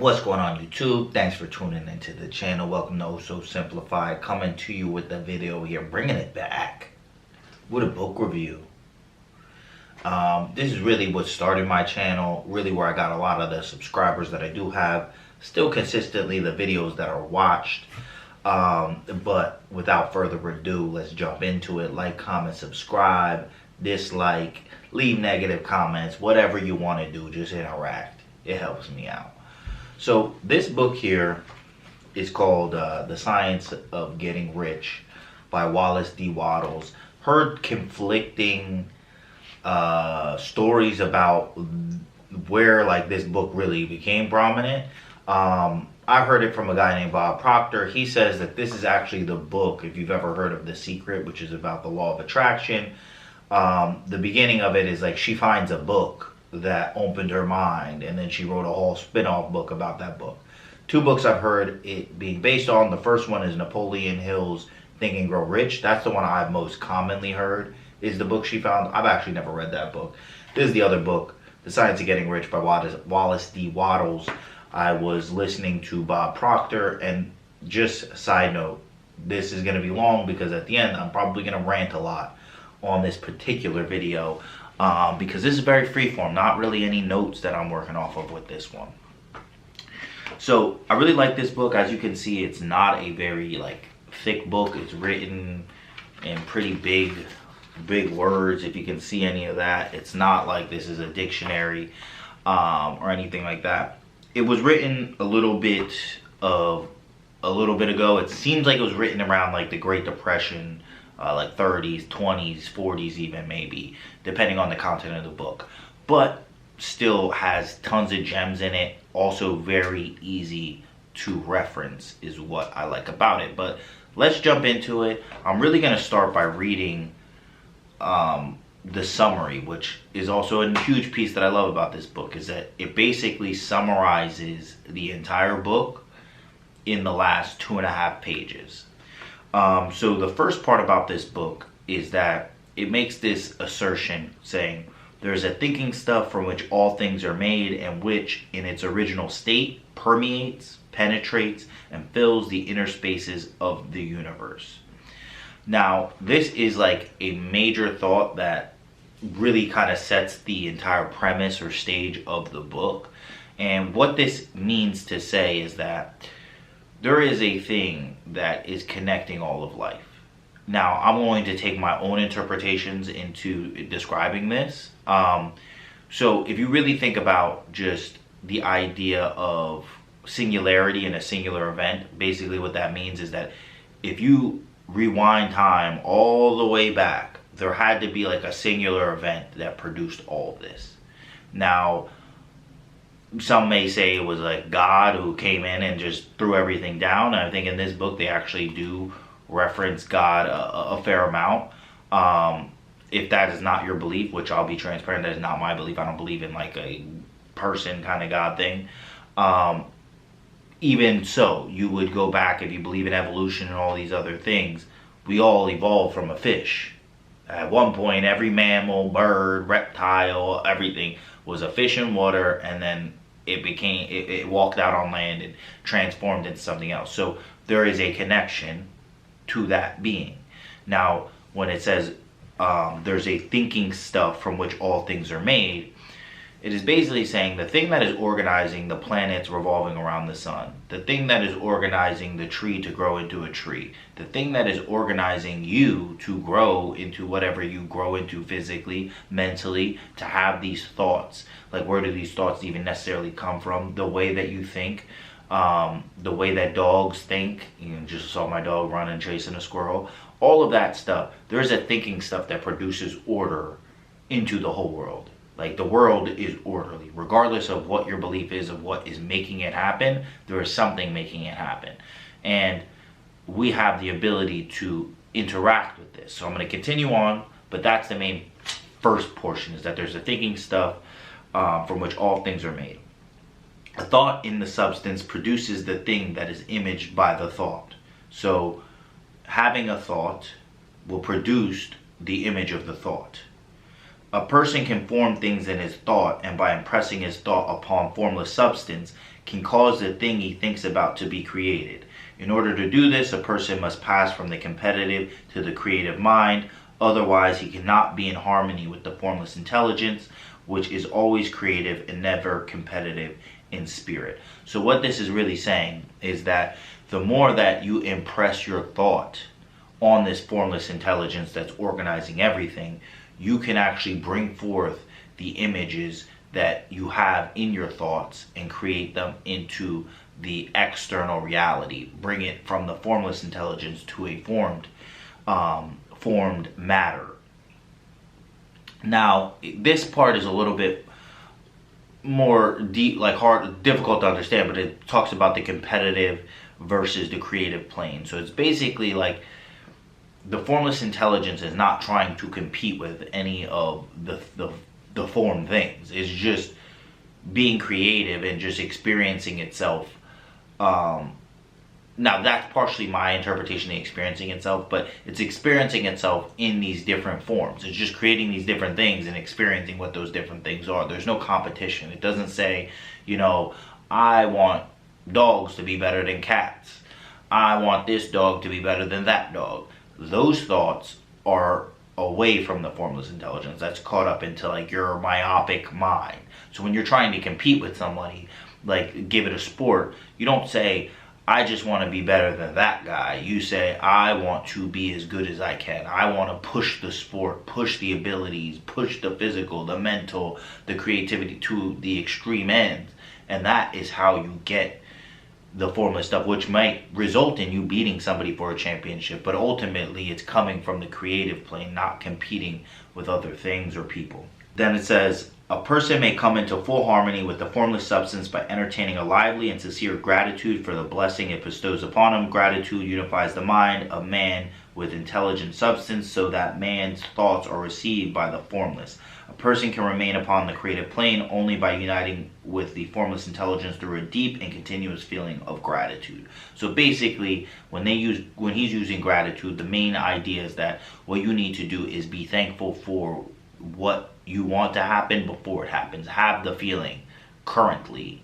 What's going on YouTube? Thanks for tuning into the channel. Welcome to Oh So Simplified, coming to you with a video here, bringing it back with a book review. This is really what started my channel, really where I got a lot of the subscribers that I do have, still consistently the videos that are watched. But without further ado, let's jump into it. Like, comment, subscribe, dislike, leave negative comments, whatever you want to do, just interact. It helps me out. So this book here is called The Science of Getting Rich by Wallace D. Wattles. Heard conflicting stories about where this book really became prominent. I heard it from a guy named Bob Proctor. He says that this is actually the book, if you've ever heard of The Secret, which is about the law of attraction. The beginning of it is she finds a book that opened her mind, and then she wrote a whole spin-off book about that book. Two books I've heard it being based on. The first one is Napoleon Hill's Think and Grow Rich. That's the one I've most commonly heard is the book she found. I've actually never read that book. This is the other book, The Science of Getting Rich by Wallace D. Wattles. I was listening to Bob Proctor, and just a side note, this is going to be long because at the end I'm probably going to rant a lot on this particular video. Because this is very freeform, not really any notes that I'm working off of with this one. So I really like this book. As you can see, it's not a very thick book. It's written in pretty big words, if you can see any of that. It's not like this is a dictionary or anything like that. It was written a little bit ago. It seems like it was written around the Great Depression, 30s, 20s, 40s even, maybe, depending on the content of the book. But still has tons of gems in it. Also very easy to reference is what I like about it. But let's jump into it. I'm really going to start by reading the summary, which is also a huge piece that I love about this book, is that it basically summarizes the entire book in the last 2.5 pages. So the first part about this book is that it makes this assertion saying there's a thinking stuff from which all things are made, and which in its original state permeates, penetrates, and fills the inner spaces of the universe. Now, this is a major thought that really kind of sets the entire premise or stage of the book. And what this means to say is that there is a thing that is connecting all of life. Now, I'm going to take my own interpretations into describing this. So if you really think about just the idea of singularity in a singular event, basically what that means is that if you rewind time all the way back, there had to be a singular event that produced all of this. Now, some may say it was God who came in and just threw everything down. And I think in this book they actually do reference God a fair amount. If that is not your belief, which I'll be transparent, that is not my belief. I don't believe in a person kind of God thing. Even so, you would go back, if you believe in evolution and all these other things, we all evolved from a fish. At one point, every mammal, bird, reptile, everything was a fish in water, and then it walked out on land and transformed into something else. So there is a connection to that being. Now, when it says there's a thinking stuff from which all things are made, it is basically saying the thing that is organizing the planets revolving around the sun, the thing that is organizing the tree to grow into a tree, the thing that is organizing you to grow into whatever you grow into physically, mentally, to have these thoughts. Where do these thoughts even necessarily come from? The way that you think, the way that dogs think. You just saw my dog running chasing a squirrel. All of that stuff. There's a thinking stuff that produces order into the whole world. The world is orderly. Regardless of what your belief is of what is making it happen, there is something making it happen. And we have the ability to interact with this. So I'm going to continue on, but that's the main first portion, is that there's a thinking stuff from which all things are made. A thought in the substance produces the thing that is imaged by the thought. So having a thought will produce the image of the thought. A person can form things in his thought, and by impressing his thought upon formless substance, can cause the thing he thinks about to be created. In order to do this, a person must pass from the competitive to the creative mind. Otherwise, he cannot be in harmony with the formless intelligence, which is always creative and never competitive in spirit. So what this is really saying is that the more that you impress your thought on this formless intelligence that's organizing everything, you can actually bring forth the images that you have in your thoughts and create them into the external reality. Bring it from the formless intelligence to a formed matter. Now, this part is a little bit more deep, like difficult to understand, but it talks about the competitive versus the creative plane. So it's basically like the formless intelligence is not trying to compete with any of the formed things. It's just being creative and just experiencing itself. Now that's partially my interpretation of experiencing itself, but it's experiencing itself in these different forms. It's just creating these different things and experiencing what those different things are. There's no competition. It doesn't say, I want dogs to be better than cats. I want this dog to be better than that dog. Those thoughts are away from the formless intelligence. That's caught up into like your myopic mind. So when you're trying to compete with somebody, like give it a sport, you don't say, I just want to be better than that guy. You say, I want to be as good as I can. I want to push the sport, push the abilities, push the physical, the mental, the creativity to the extreme end. And that is how you get the formless stuff, which might result in you beating somebody for a championship. But ultimately, it's coming from the creative plane, not competing with other things or people. Then it says, a person may come into full harmony with the formless substance by entertaining a lively and sincere gratitude for the blessing it bestows upon him. Gratitude unifies the mind of man with intelligent substance so that man's thoughts are received by the formless. A person can remain upon the creative plane only by uniting with the formless intelligence through a deep and continuous feeling of gratitude. So basically, when he's using gratitude, the main idea is that what you need to do is be thankful for what you want to happen before it happens. Have the feeling currently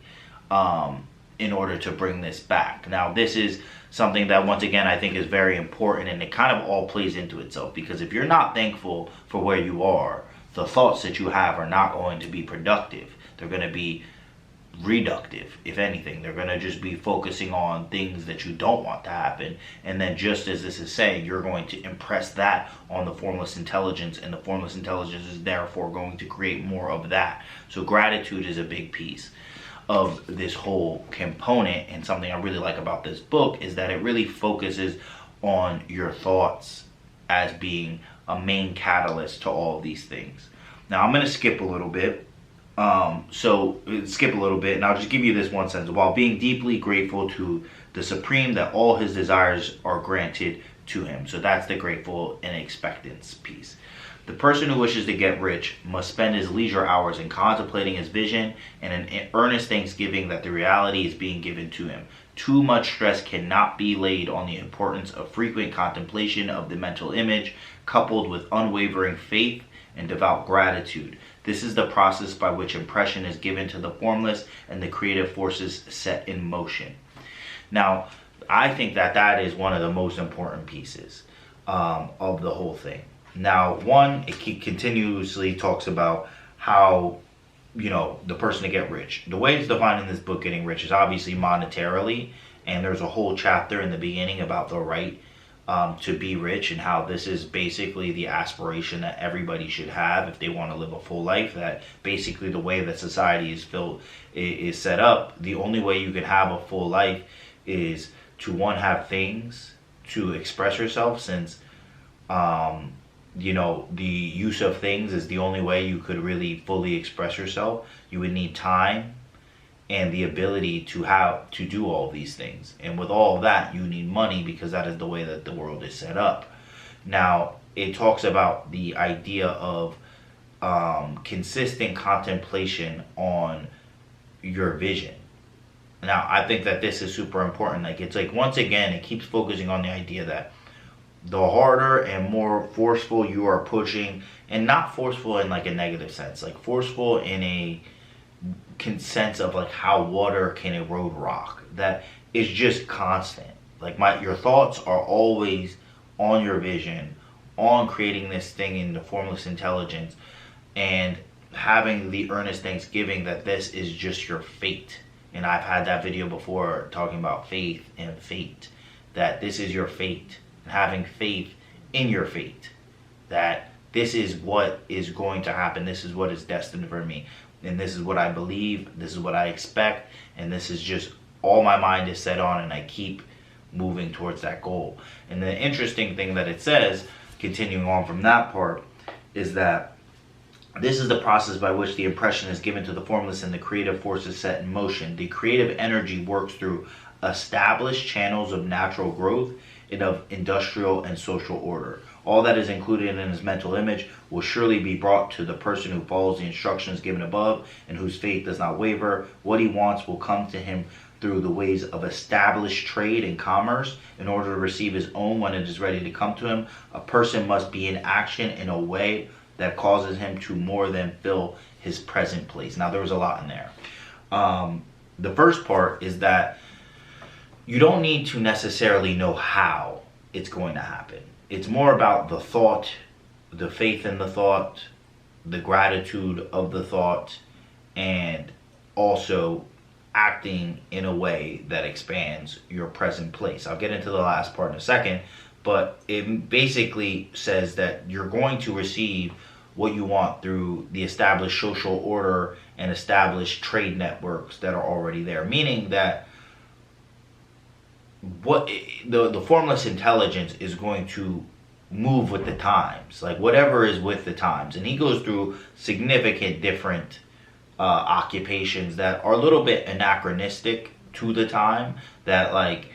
in order to bring this back. Now, this is something that, once again, I think is very important, and it kind of all plays into itself, because if you're not thankful for where you are, the thoughts that you have are not going to be productive. They're going to be reductive, if anything. They're going to just be focusing on things that you don't want to happen. And then, just as this is saying, you're going to impress that on the formless intelligence, and the formless intelligence is therefore going to create more of that. So gratitude is a big piece of this whole component, and something I really like about this book is that it really focuses on your thoughts as being a main catalyst to all of these things. Now I'm going to skip a little bit. And I'll just give you this one sentence. While being deeply grateful to the Supreme that all his desires are granted to him. So that's the grateful and expectance piece. The person who wishes to get rich must spend his leisure hours in contemplating his vision and an earnest thanksgiving that the reality is being given to him. Too much stress cannot be laid on the importance of frequent contemplation of the mental image, coupled with unwavering faith and devout gratitude. This is the process by which impression is given to the formless and the creative forces set in motion. Now, I think that is one of the most important pieces of the whole thing. Now, one, it continuously talks about how, the person to get rich. The way it's defined in this book, getting rich, is obviously monetarily, and there's a whole chapter in the beginning about the right to be rich, and how this is basically the aspiration that everybody should have if they want to live a full life. That basically the way that society is set up, the only way you can have a full life is to, one, have things to express yourself, since the use of things is the only way you could really fully express yourself. You would need time and the ability to do all these things. And with all of that, you need money, because that is the way that the world is set up. Now, it talks about the idea of consistent contemplation on your vision. Now, I think that this is super important. Once again, it keeps focusing on the idea that the harder and more forceful you are pushing, and not forceful in like a negative sense, like forceful in a sense of like how water can erode rock, that is just constant. Like your thoughts are always on your vision, on creating this thing in the formless intelligence, and having the earnest thanksgiving that this is just your fate. And I've had that video before talking about faith and fate, that this is your fate, and having faith in your fate, that this is what is going to happen, this is what is destined for me, and this is what I believe, this is what I expect, and this is just all my mind is set on, and I keep moving towards that goal. And the interesting thing that it says, continuing on from that part, is that this is the process by which the impression is given to the formless and the creative forces set in motion. The creative energy works through established channels of natural growth and of industrial and social order. All that is included in his mental image will surely be brought to the person who follows the instructions given above and whose faith does not waver. What he wants will come to him through the ways of established trade and commerce. In order to receive his own when it is ready to come to him, a person must be in action in a way that causes him to more than fill his present place. Now, there was a lot in there. The first part is that you don't need to necessarily know how it's going to happen. It's more about the thought, the faith in the thought, the gratitude of the thought, and also acting in a way that expands your present place. I'll get into the last part in a second, but it basically says that you're going to receive what you want through the established social order and established trade networks that are already there. Meaning that what the formless intelligence is going to move with the times, like whatever is with the times. And he goes through significant different occupations that are a little bit anachronistic to the time, that like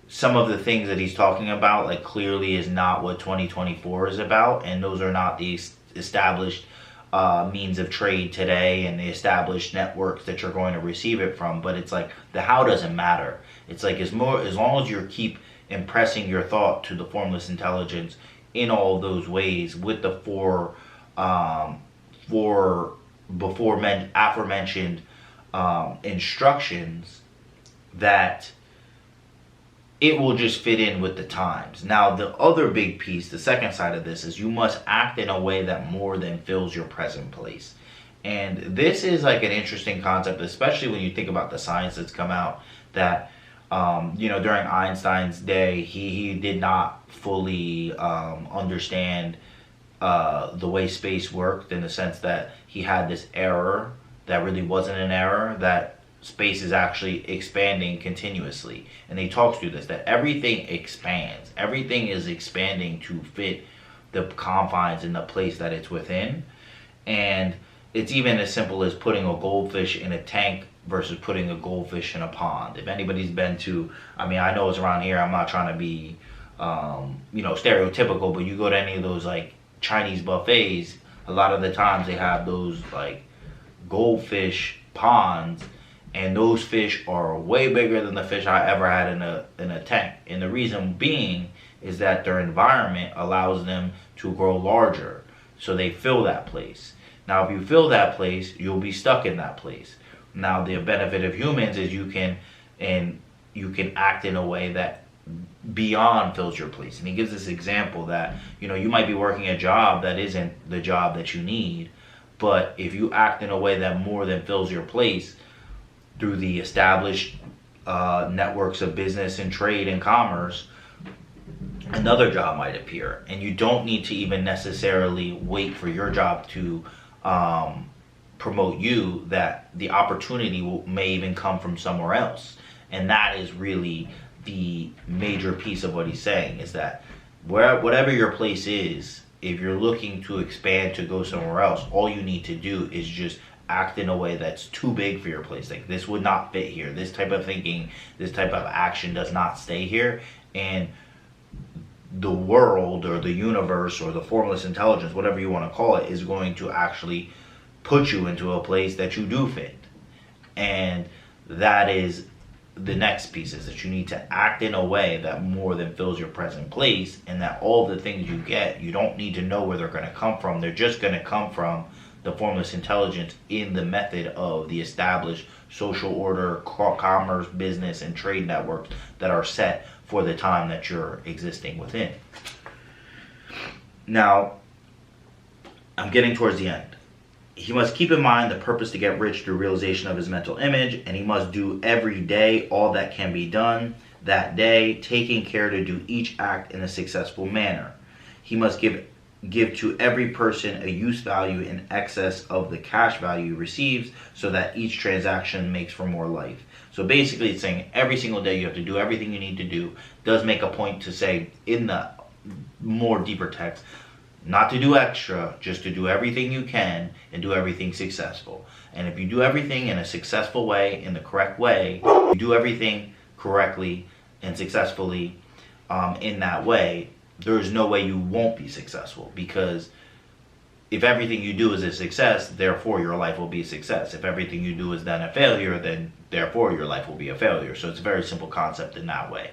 some of the things that he's talking about like clearly is not what 2024 is about, and those are not the established means of trade today and the established networks that you're going to receive it from. But it's like the how doesn't matter. It's like as long as you keep impressing your thought to the formless intelligence in all of those ways with the aforementioned instructions, that it will just fit in with the times. Now, the other big piece, the second side of this, is you must act in a way that more than fills your present place. And this is like an interesting concept, especially when you think about the science that's come out, that during Einstein's day, he did not fully understand the way space worked, in the sense that he had this error that really wasn't an error, that space is actually expanding continuously. And he talks through this, that everything expands. Everything is expanding to fit the confines and the place that it's within. And it's even as simple as putting a goldfish in a tank versus putting a goldfish in a pond. If anybody's been to, I know it's around here, I'm not trying to be, stereotypical, but you go to any of those like Chinese buffets, a lot of the times they have those like goldfish ponds, and those fish are way bigger than the fish I ever had in a tank. And the reason being is that their environment allows them to grow larger, so they fill that place. Now, if you fill that place, you'll be stuck in that place. Now, the benefit of humans is you can act in a way that beyond fills your place. And he gives this example that you might be working a job that isn't the job that you need, but if you act in a way that more than fills your place through the established networks of business and trade and commerce, another job might appear, and you don't need to even necessarily wait for your job to promote you, that the opportunity may even come from somewhere else. And that is really the major piece of what he's saying, is that whatever your place is, if you're looking to expand to go somewhere else, all you need to do is just act in a way that's too big for your place. Like, this would not fit here. This type of thinking, this type of action does not stay here. And the world or the universe or the formless intelligence, whatever you want to call it, is going to actually put you into a place that you do fit. And that is the next piece is that you need to act in a way that more than fills your present place, and that all the things you get, you don't need to know where they're going to come from. They're just going to come from the formless intelligence in the method of the established social order, commerce, business, and trade networks that are set for the time that you're existing within. Now, I'm getting towards the end. He must keep in mind the purpose to get rich through realization of his mental image, and he must do every day all that can be done that day, taking care to do each act in a successful manner. He must give to every person a use value in excess of the cash value he receives, so that each transaction makes for more life. So basically it's saying every single day you have to do everything you need to do. It does make a point to say in the more deeper text, not to do extra, just to do everything you can and do everything successful. And if you do everything in a successful way, in the correct way, you do everything correctly and successfully in that way, there's no way you won't be successful. Because if everything you do is a success, therefore your life will be a success. If everything you do is then a failure, then therefore your life will be a failure. So it's a very simple concept in that way.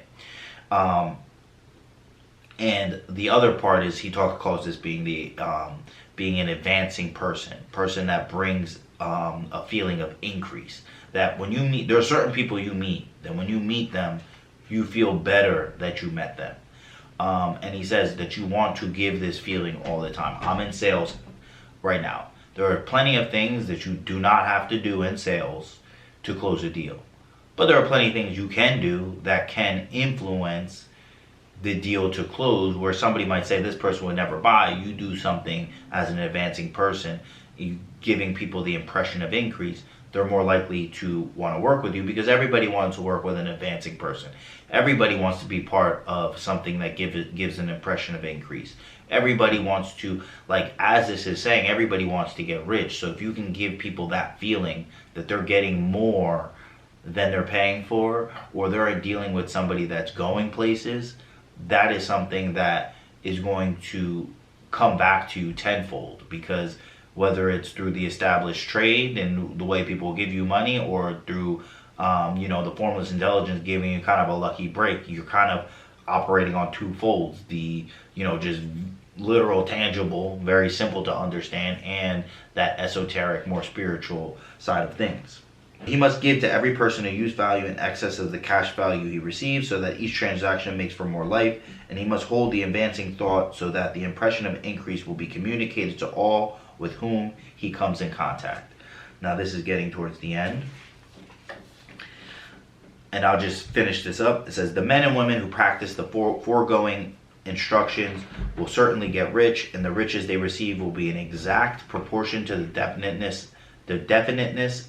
And the other part is he calls this being being an advancing person that brings a feeling of increase. That when you meet, there are certain people you meet, that when you meet them, you feel better that you met them. And he says that you want to give this feeling all the time. I'm in sales right now. There are plenty of things that you do not have to do in sales to close a deal. But there are plenty of things you can do that can influence the deal to close, where somebody might say this person would never buy. You do something as an advancing person, giving people the impression of increase, they're more likely to want to work with you, because everybody wants to work with an advancing person. Everybody wants to be part of something that gives an impression of increase. Everybody wants to, like as this is saying, everybody wants to get rich. So if you can give people that feeling that they're getting more than they're paying for, or they're dealing with somebody that's going places, that is something that is going to come back to you tenfold. Because whether it's through the established trade and the way people give you money, or through the formless intelligence giving you kind of a lucky break, you're kind of operating on two folds: the just literal, tangible, very simple to understand, and that esoteric, more spiritual side of things. He must give to every person a use value in excess of the cash value he receives, so that each transaction makes for more life. And he must hold the advancing thought, so that the impression of increase will be communicated to all with whom he comes in contact. Now this is getting towards the end, and I'll just finish this up. It says, the men and women who practice the foregoing instructions will certainly get rich, and the riches they receive will be in exact proportion to the definiteness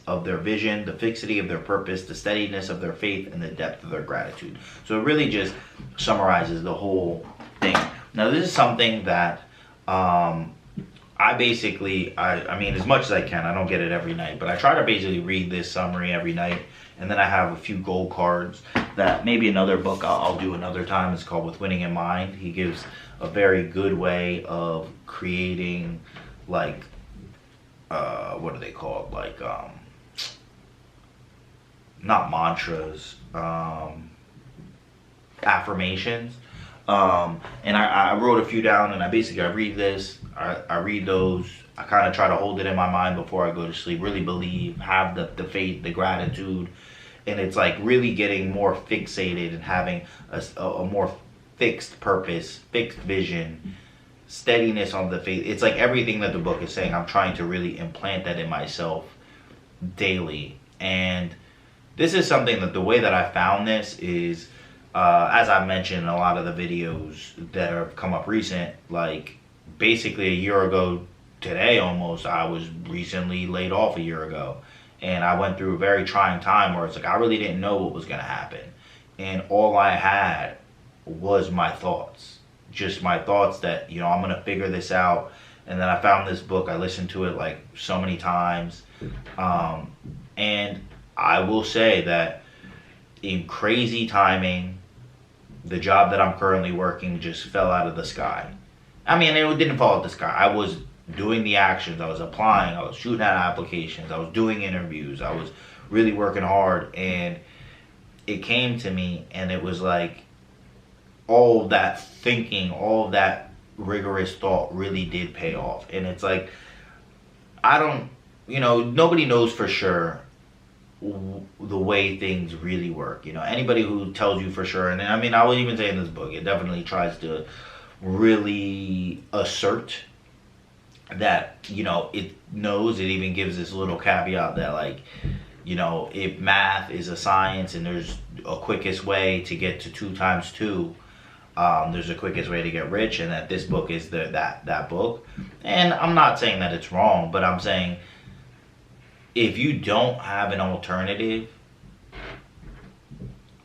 of their vision, the fixity of their purpose, the steadiness of their faith, and the depth of their gratitude. So it really just summarizes the whole thing. Now this is something that I mean, as much as I can, I don't get it every night, but I try to basically read this summary every night. And then I have a few gold cards that maybe another book I'll do another time. It's called With Winning in Mind. He gives a very good way of creating, like, what do they call it? Like, not mantras, affirmations. And I wrote a few down, and I read this, I read those, I kind of try to hold it in my mind before I go to sleep, really believe, have the faith, the gratitude, and it's like really getting more fixated and having a more fixed purpose, fixed vision, steadiness on the faith. It's like everything that the book is saying, I'm trying to really implant that in myself daily. And this is something that the way that I found this is, as I mentioned in a lot of the videos that have come up recent, like basically a year ago today almost, I was recently laid off a year ago. And I went through a very trying time where it's like I really didn't know what was going to happen. And all I had was my thoughts. Just my thoughts that, I'm going to figure this out. And then I found this book. I listened to it like so many times. And I will say that in crazy timing, the job that I'm currently working just fell out of the sky. I mean, it didn't fall out of the sky. I was doing the actions. I was applying. I was shooting out applications. I was doing interviews. I was really working hard. And it came to me, and it was like all that thinking, all that rigorous thought really did pay off. And it's like, I don't, nobody knows for sure the way things really work. Anybody who tells you for sure, and I mean, I would even say in this book, it definitely tries to really assert that, it knows. It even gives this little caveat that, like, if math is a science and there's a quickest way to get to 2 times 2, there's a quickest way to get rich, and that this book is that book. And I'm not saying that it's wrong, but I'm saying if you don't have an alternative,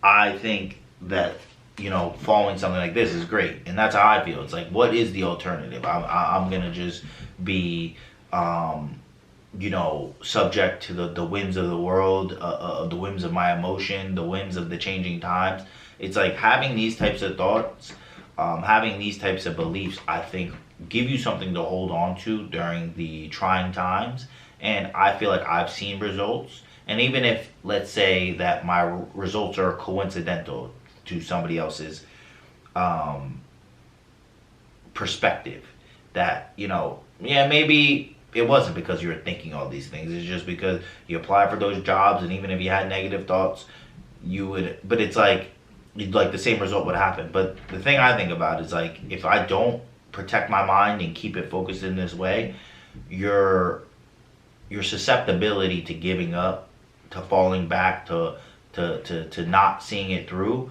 I think that following something like this is great, and that's how I feel. It's like, what is the alternative? I'm gonna just be subject to the whims of the world, the whims of my emotion, the whims of the changing times. It's like having these types of thoughts, having these types of beliefs, I think give you something to hold on to during the trying times. And I feel like I've seen results. And even if, let's say that my results are coincidental to somebody else's perspective, that, maybe it wasn't because you were thinking all these things. It's just because you applied for those jobs, and even if you had negative thoughts, but it's like, the same result would happen. But the thing I think about is, like, if I don't protect my mind and keep it focused in this way, your susceptibility to giving up, to falling back, to not seeing it through,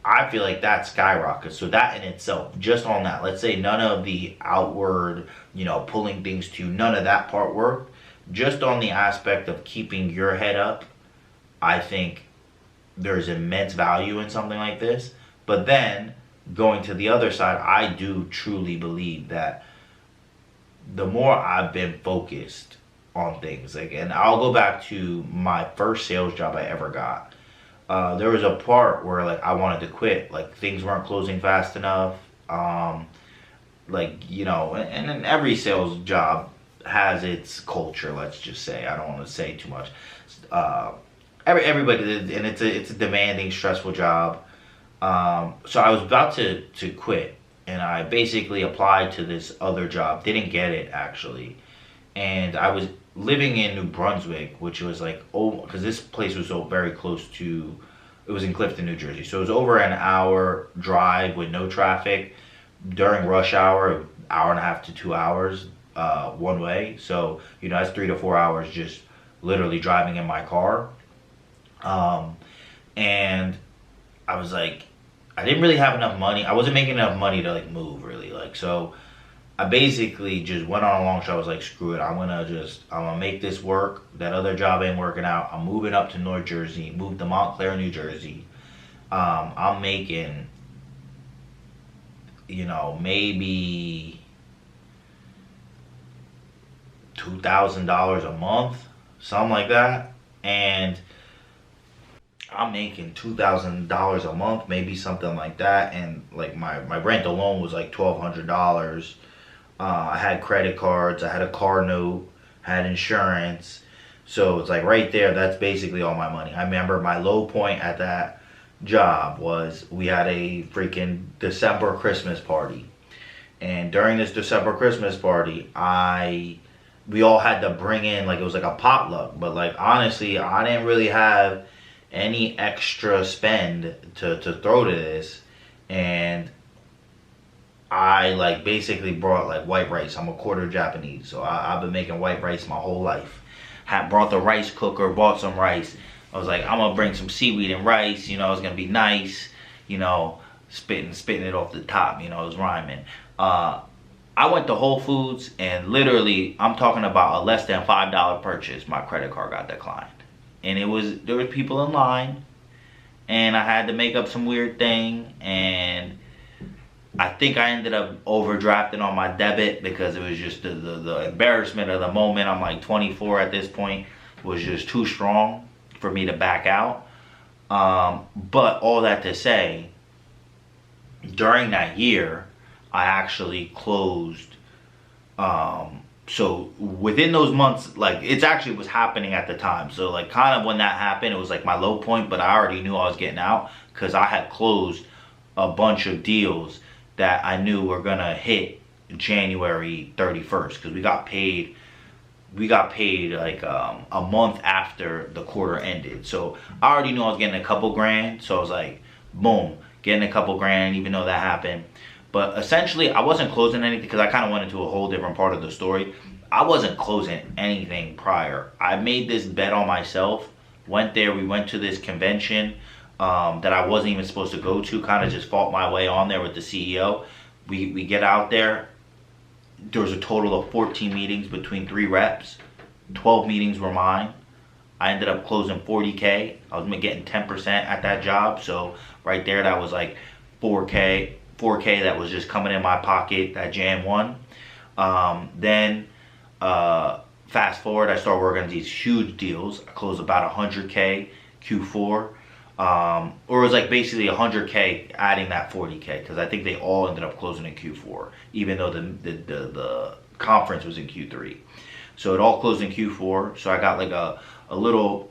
I feel like that skyrockets. So that in itself, just on that, let's say none of the outward, pulling things to you, none of that part worked. Just on the aspect of keeping your head up, I think there's immense value in something like this. But then, going to the other side, I do truly believe that the more I've been focused on things, like, and I'll go back to my first sales job I ever got. There was a part where, like, I wanted to quit. Like, things weren't closing fast enough. And every sales job has its culture, let's just say. I don't want to say too much. Everybody, and it's a demanding, stressful job. So I was about to quit, and I basically applied to this other job. Didn't get it, actually. And I was living in New Brunswick, which was like, because this place was so very close to, it was in Clifton, New Jersey. So it was over an hour drive with no traffic during rush hour, hour and a half to 2 hours one way. So, that's 3 to 4 hours just literally driving in my car. And I was like, I didn't really have enough money. I wasn't making enough money to, like, move, really. Like, so I basically just went on a long shot. I was like, screw it. I'm gonna make this work. That other job ain't working out. I'm moving up to North Jersey, moved to Montclair, New Jersey. I'm making, maybe $2,000 a month, something like that. And I'm making $2,000 a month, maybe something like that. And, like, my rent alone was like $1,200. I had credit cards, I had a car note, had insurance. So it's like right there, that's basically all my money. I remember my low point at that job was we had a freaking December Christmas party. And during this December Christmas party, we all had to bring in, like, it was like a potluck. But, like, honestly, I didn't really have any extra spend to throw to this. And I, like, basically brought, like, white rice. I'm a quarter Japanese, so I've been making white rice my whole life. Brought the rice cooker, bought some rice. I was like, I'm gonna bring some seaweed and rice, it's gonna be nice, spitting it off the top, it was rhyming. I went to Whole Foods, and literally, I'm talking about a less than $5 purchase, my credit card got declined. And there were people in line, and I had to make up some weird thing, and I think I ended up overdrafting on my debit because it was just the embarrassment of the moment. I'm like 24 at this point, was just too strong for me to back out. But all that to say, during that year, I actually closed So within those months, like it's actually was happening at the time. So like kind of when that happened, it was like my low point, but I already knew I was getting out because I had closed a bunch of deals that I knew were gonna hit January 31st because we got paid like a month after the quarter ended. So I already knew I was getting a couple grand. So I was like, boom, getting a couple grand, even though that happened. But essentially, I wasn't closing anything because I kind of went into a whole different part of the story. I wasn't closing anything prior. I made this bet on myself. Went there. We went to this convention that I wasn't even supposed to go to. Kind of just fought my way on there with the CEO. We get out there. There was a total of 14 meetings between 3 reps. 12 meetings were mine. I ended up closing 40K. I was getting 10% at that job. So right there, that was like 4K that was just coming in my pocket that Jan 1. Then fast forward, I started working on these huge deals. I closed about 100K Q4. Or it was like basically 100K adding that 40K because I think they all ended up closing in Q4, even though the conference was in Q3. So it all closed in Q4. So I got like a little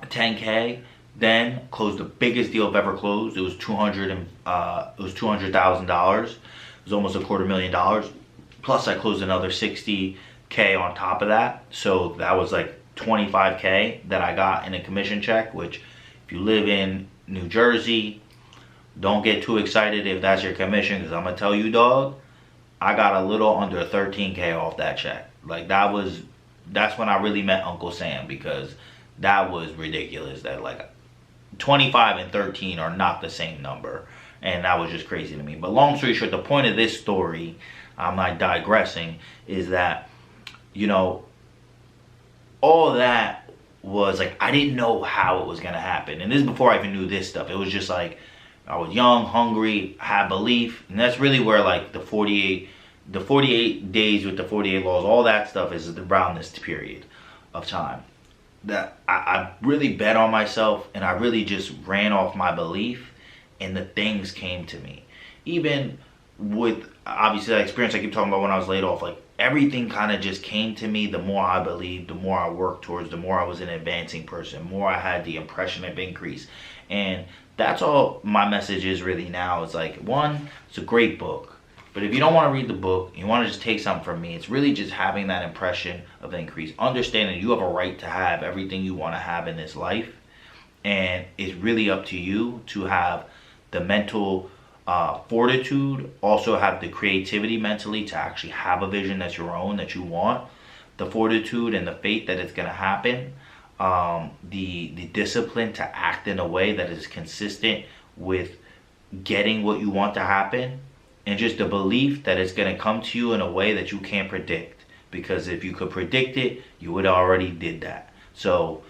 10K. Then closed the biggest deal I've ever closed. It was $200,000. It was almost $250,000. Plus I closed another 60K on top of that. So that was like 25K that I got in a commission check, which if you live in New Jersey, don't get too excited if that's your commission, because I'm going to tell you, dog, I got a little under 13K off that check. Like that's when I really met Uncle Sam, because that was ridiculous. That like 25 and 13 are not the same number. And that was just crazy to me. But long story short, the point of this story, I'm not digressing, is that, you know, all that was like, I didn't know how it was going to happen. And this is before I even knew this stuff. It was just like, I was young, hungry, had belief. And that's really where like the 48 days with the 48 laws, all that stuff is around this period of time. That I really bet on myself, and I really just ran off my belief, and the things came to me. Even with obviously that experience I keep talking about when I was laid off, like everything kind of just came to me. The more I believed, the more I worked towards, the more I was an advancing person, more I had the impression of increase. And that's all my message is really now. It's like, one, it's a great book. But if you don't want to read the book, you want to just take something from me, it's really just having that impression of increase. Understanding you have a right to have everything you want to have in this life. And it's really up to you to have the mental fortitude, also have the creativity mentally to actually have a vision that's your own, that you want. The fortitude and the faith that it's going to happen. The discipline to act in a way that is consistent with getting what you want to happen. And just the belief that it's going to come to you in a way that you can't predict. Because if you could predict it, you would already did that. So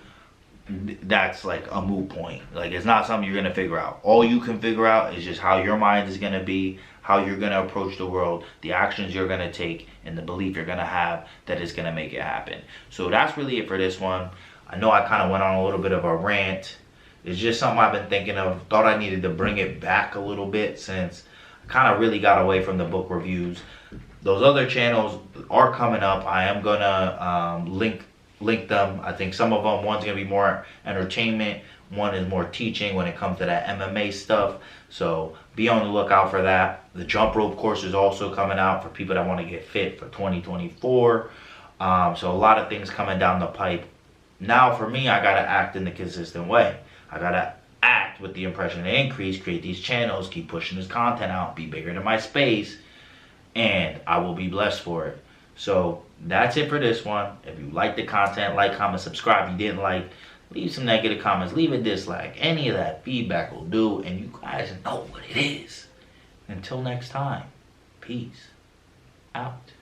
that's like a moot point. Like, it's not something you're going to figure out. All you can figure out is just how your mind is going to be, how you're going to approach the world, the actions you're going to take, and the belief you're going to have that is going to make it happen. So that's really it for this one. I know I kind of went on a little bit of a rant. It's just something I've been thinking of. Thought I needed to bring it back a little bit since kind of really got away from the book reviews. Those other channels are coming up. I am gonna link them. I think some of them, one's gonna be more entertainment, one is more teaching when it comes to that MMA stuff. So be on the lookout for that. The jump rope course is also coming out for people that want to get fit for 2024. So a lot of things coming down the pipe. Now for me, I gotta act in the consistent way. I gotta act with the impression to increase, create these channels, keep pushing this content out, be bigger than my space, and I will be blessed for it. So that's it for this one. If you like the content, like, comment, subscribe. If you didn't like, leave some negative comments, leave a dislike. Any of that feedback will do, and you guys know what it is. Until next time, peace out.